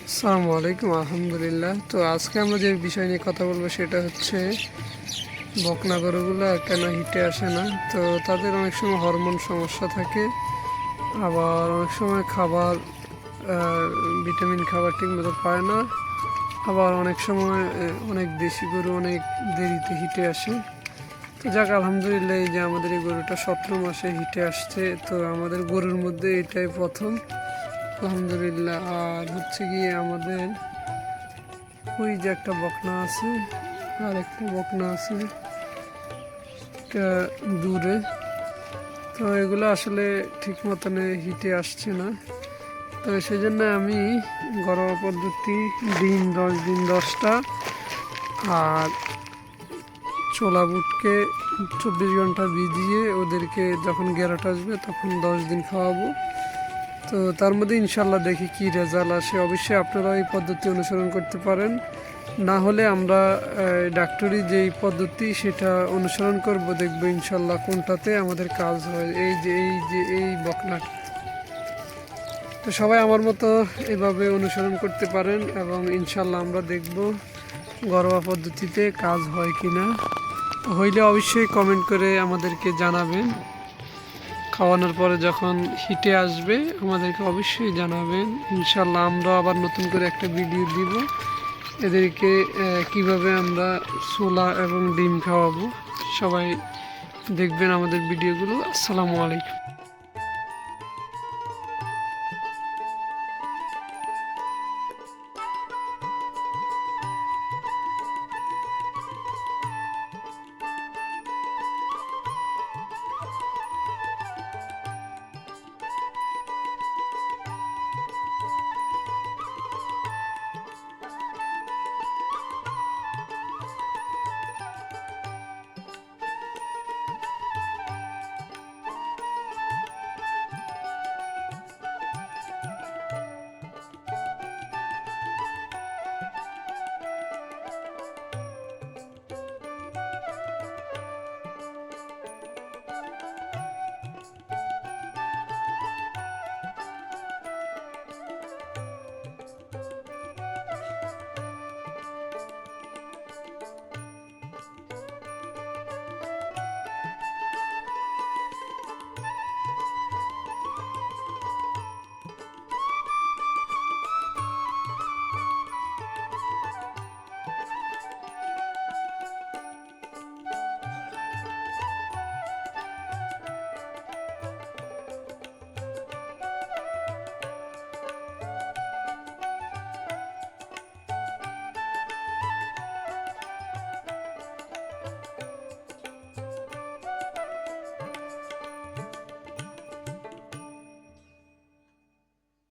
আসসালামু আলাইকুম। আলহামদুলিল্লাহ। তো আজকে আমরা যে বিষয় নিয়ে কথা বলবো সেটা হচ্ছে বকনা গরুগুলো কেন হিটে আসে না। তো তাদের অনেক সময় হরমোন সমস্যা থাকে, আবার অনেক সময় খাবার ভিটামিন খাবার ঠিকমতো পায় না, আবার অনেক সময় অনেক দেশি গরু অনেক দেরিতে হিটে আসে। তো যাক আলহামদুলিল্লাহ, এই যে আমাদের এই গরুটা 17 মাসে হিটে আসছে। তো আমাদের গরুর মধ্যে এটাই প্রথম, আলহামদুলিল্লাহ। আর হচ্ছে গিয়ে আমাদের ওই যে একটা বকনা আছে, আর একটা বকনা আছে একটা দূরে। তো এগুলো আসলে ঠিক মতন হিটে আসছে না। তো সেই জন্য আমি ঘরোয়া পদ্ধতি দিন 10 দিন 10টা আর ছোলা বুটকে 24 ঘন্টা ভিজিয়ে ওদেরকে যখন গ্যারাট আসবে তখন 10 দিন খাওয়াবো। তো তার মধ্যে ইনশাল্লাহ দেখি কি রেজাল্ট আসে। অবশ্যই আপনারা এই পদ্ধতি অনুসরণ করতে পারেন, না হলে আমরা ডাক্তারি যেই পদ্ধতি সেটা অনুসরণ করব, দেখবো ইনশাল্লাহ কোনটাতে আমাদের কাজ হয়। এই বকনাটা, তো সবাই আমার মতো এভাবে অনুসরণ করতে পারেন এবং ইনশাল্লাহ আমরা দেখব ঘরোয়া পদ্ধতিতে কাজ হয় কি না। হইলে অবশ্যই কমেন্ট করে আমাদেরকে জানাবেন। খাওয়ানোর পরে যখন হিটে আসবে আমাদেরকে অবশ্যই জানাবেন। ইনশাল্লাহ আমরা আবার নতুন করে একটা ভিডিও দিব এদেরকে কিভাবে আমরা ছোলা এবং ডিম খাওয়াবো। সবাই দেখবেন আমাদের ভিডিওগুলো। আসসালামু আলাইকুম।